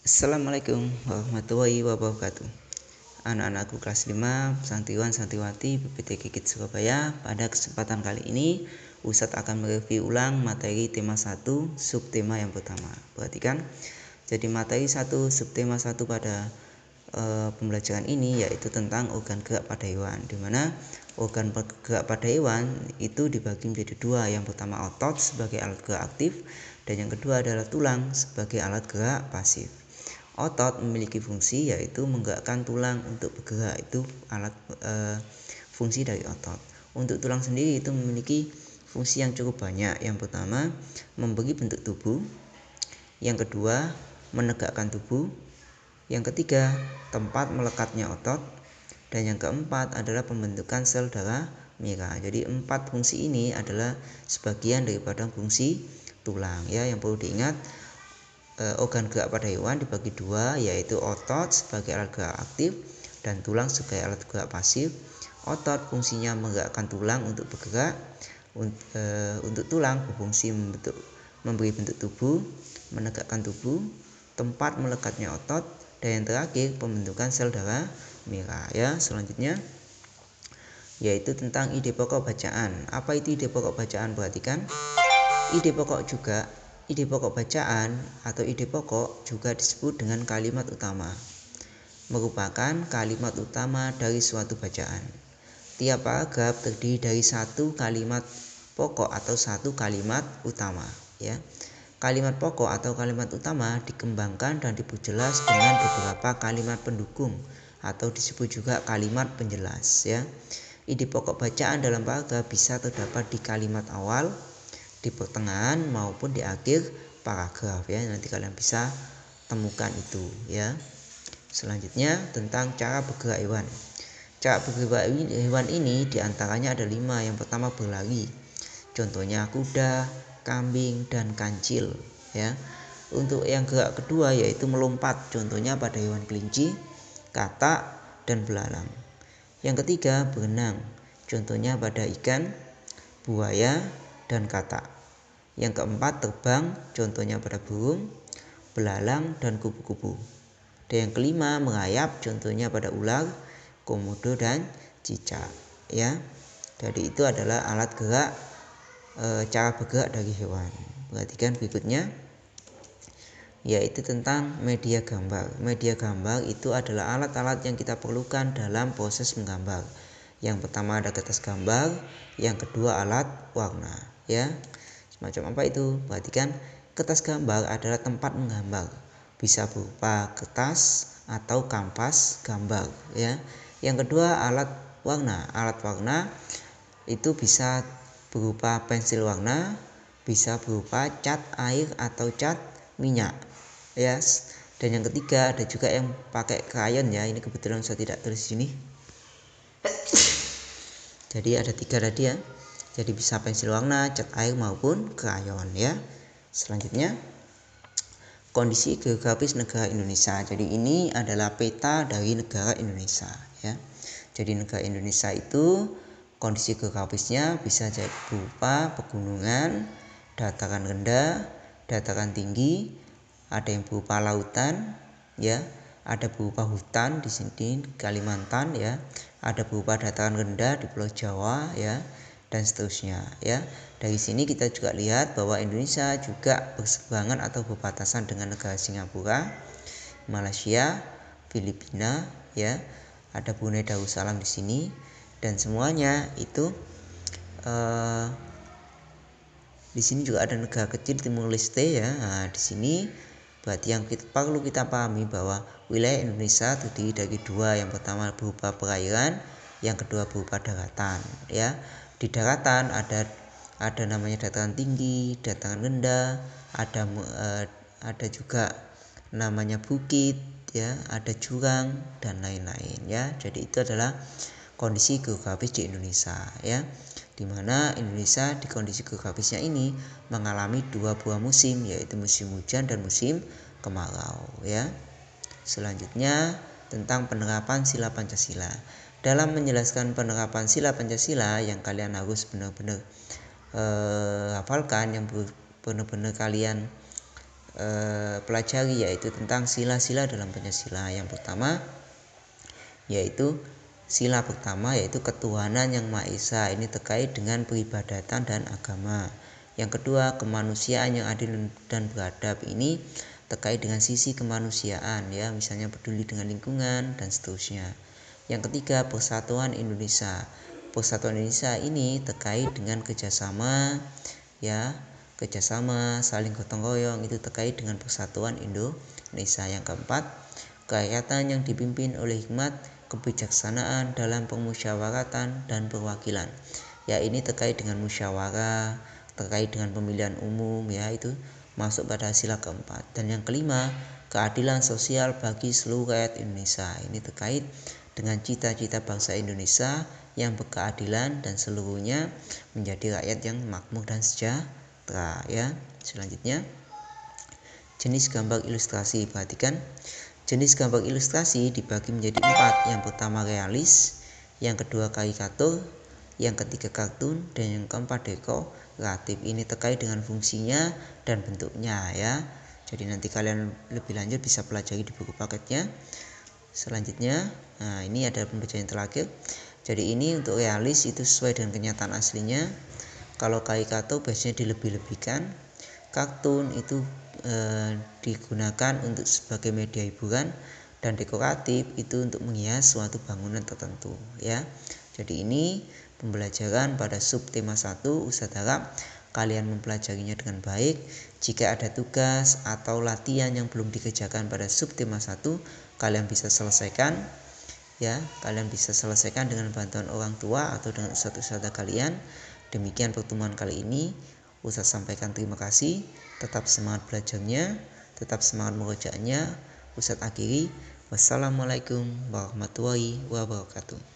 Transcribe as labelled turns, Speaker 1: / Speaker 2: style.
Speaker 1: Assalamualaikum warahmatullahi wabarakatuh. Anak-anakku kelas 5, santriwan santriwati PPT Kids Surabaya. Pada kesempatan kali ini Ustadz akan mereview ulang materi tema 1 subtema yang pertama. Perhatikan. Jadi materi 1 subtema 1 pada pembelajaran ini yaitu tentang organ gerak pada hewan, di mana organ gerak pada hewan itu dibagi menjadi dua. Yang pertama otot sebagai alat gerak aktif, dan yang kedua adalah tulang sebagai alat gerak pasif. Otot memiliki fungsi yaitu menggerakkan tulang untuk bergerak, itu alat fungsi dari otot. Untuk tulang sendiri itu memiliki fungsi yang cukup banyak. Yang pertama memberi bentuk tubuh, yang kedua menegakkan tubuh, yang ketiga tempat melekatnya otot, dan yang keempat adalah pembentukan sel darah merah. Jadi 4 fungsi ini adalah sebagian daripada fungsi tulang ya. Yang perlu diingat, organ gerak pada hewan dibagi dua, yaitu otot sebagai alat gerak aktif dan tulang sebagai alat gerak pasif. Otot fungsinya menggerakkan tulang untuk bergerak. Untuk tulang berfungsi memberi bentuk tubuh, menegakkan tubuh, tempat melekatnya otot, dan yang terakhir pembentukan sel darah merah ya. Selanjutnya yaitu tentang ide pokok bacaan. Apa itu ide pokok bacaan? Perhatikan. Ide pokok bacaan atau ide pokok juga disebut dengan kalimat utama. Merupakan kalimat utama dari suatu bacaan. Tiap paragraf terdiri dari satu kalimat pokok atau satu kalimat utama ya. Kalimat pokok atau kalimat utama dikembangkan dan diperjelas dengan beberapa kalimat pendukung atau disebut juga kalimat penjelas ya. Ide pokok bacaan dalam paragraf bisa terdapat di kalimat awal, di pertengahan maupun di akhir paragraf ya. Nanti kalian bisa temukan itu ya. Selanjutnya tentang cara bergerak hewan. Cara bergerak hewan ini diantaranya ada 5. Yang pertama berlari, contohnya kuda, kambing, dan kancil ya. Untuk yang gerak kedua yaitu melompat, contohnya pada hewan kelinci, katak, dan belalang. Yang ketiga berenang, contohnya pada ikan, buaya, dan katak. Yang keempat terbang, contohnya pada burung, belalang, dan kupu-kupu. Dan yang kelima merayap, contohnya pada ular, komodo, dan cicak ya. Jadi itu adalah alat gerak, cara bergerak dari hewan. Perhatikan berikutnya yaitu tentang media gambar. Media gambar itu adalah alat-alat yang kita perlukan dalam proses menggambar. Yang pertama ada kertas gambar, yang kedua alat warna ya. Semacam apa itu? Perhatikan, kertas gambar adalah tempat menggambar. Bisa berupa kertas atau kanvas gambar ya. Yang kedua alat warna. Alat warna itu bisa berupa pensil warna, bisa berupa cat air atau cat minyak ya. Dan yang ketiga ada juga yang pakai krayon ya. Ini kebetulan saya tidak tulis di sini. Jadi ada 3 tadi ya. Jadi bisa pensil warna, cat air maupun krayon ya. Selanjutnya kondisi geografis negara Indonesia. Jadi ini adalah peta dari negara Indonesia ya. Jadi negara Indonesia itu kondisi geografisnya bisa jadi berupa pegunungan, dataran rendah, dataran tinggi, ada yang berupa lautan ya, ada berupa hutan di sini Kalimantan ya, ada berupa dataran rendah di Pulau Jawa ya, dan seterusnya ya. Dari sini kita juga lihat bahwa Indonesia juga berseberangan atau berbatasan dengan negara Singapura, Malaysia, Filipina ya. Ada Brunei Darussalam di sini, dan semuanya itu di sini juga ada negara kecil Timur Leste ya. Nah, di sini berarti yang perlu kita pahami bahwa wilayah Indonesia terdiri dari 2. Yang pertama berupa perairan, yang kedua berupa daratan ya. Di daratan ada namanya dataran tinggi, dataran rendah, ada juga namanya bukit ya, ada jurang dan lain-lain ya. Jadi itu adalah kondisi geografis di Indonesia ya. Di mana Indonesia di kondisi geografisnya ini mengalami 2 buah musim, yaitu musim hujan dan musim kemarau ya. Selanjutnya tentang penerapan sila Pancasila. Dalam menjelaskan penerapan sila Pancasila yang kalian harus benar-benar hafalkan, yang benar-benar kalian pelajari, yaitu tentang sila-sila dalam Pancasila. Yang pertama yaitu sila pertama yaitu ketuhanan yang Maha Esa, ini terkait dengan peribadatan dan agama. Yang kedua, kemanusiaan yang adil dan beradab, ini terkait dengan sisi kemanusiaan ya, misalnya peduli dengan lingkungan dan seterusnya. Yang ketiga, persatuan Indonesia. Persatuan Indonesia ini terkait dengan kerjasama ya, kerjasama saling gotong royong, itu terkait dengan persatuan Indonesia. Yang keempat, kerakyatan yang dipimpin oleh hikmat kebijaksanaan dalam permusyawaratan dan perwakilan. Ya, ini terkait dengan musyawarah, terkait dengan pemilihan umum ya, itu masuk pada sila keempat. Dan yang kelima, keadilan sosial bagi seluruh rakyat Indonesia. Ini terkait dengan cita-cita bangsa Indonesia yang berkeadilan dan seluruhnya menjadi rakyat yang makmur dan sejahtera ya. Selanjutnya, jenis gambar ilustrasi. Perhatikan, jenis gambar ilustrasi dibagi menjadi 4. Yang pertama realis, yang kedua karikatur, yang ketiga kartun, dan yang keempat dekoratif. Ini terkait dengan fungsinya dan bentuknya ya. Jadi nanti kalian lebih lanjut bisa pelajari di buku paketnya. Selanjutnya, nah ini ada pembacaan yang terakhir. Jadi ini untuk realis itu sesuai dengan kenyataan aslinya. Kalau karikatur biasanya dilebih-lebihkan. Kartun itu digunakan untuk sebagai media hiburan, dan dekoratif itu untuk menghias suatu bangunan tertentu ya. Jadi ini pembelajaran pada subtema 1. Ustadz harap kalian mempelajarinya dengan baik. Jika ada tugas atau latihan yang belum dikerjakan pada subtema 1, kalian bisa selesaikan ya. Kalian bisa selesaikan dengan bantuan orang tua atau dengan ustadz-ustadzah kalian. Demikian pertemuan kali ini. Ustadz sampaikan terima kasih. Tetap semangat belajarnya, tetap semangat mengerjakannya. Ustadz akhiri. Wassalamualaikum warahmatullahi wabarakatuh.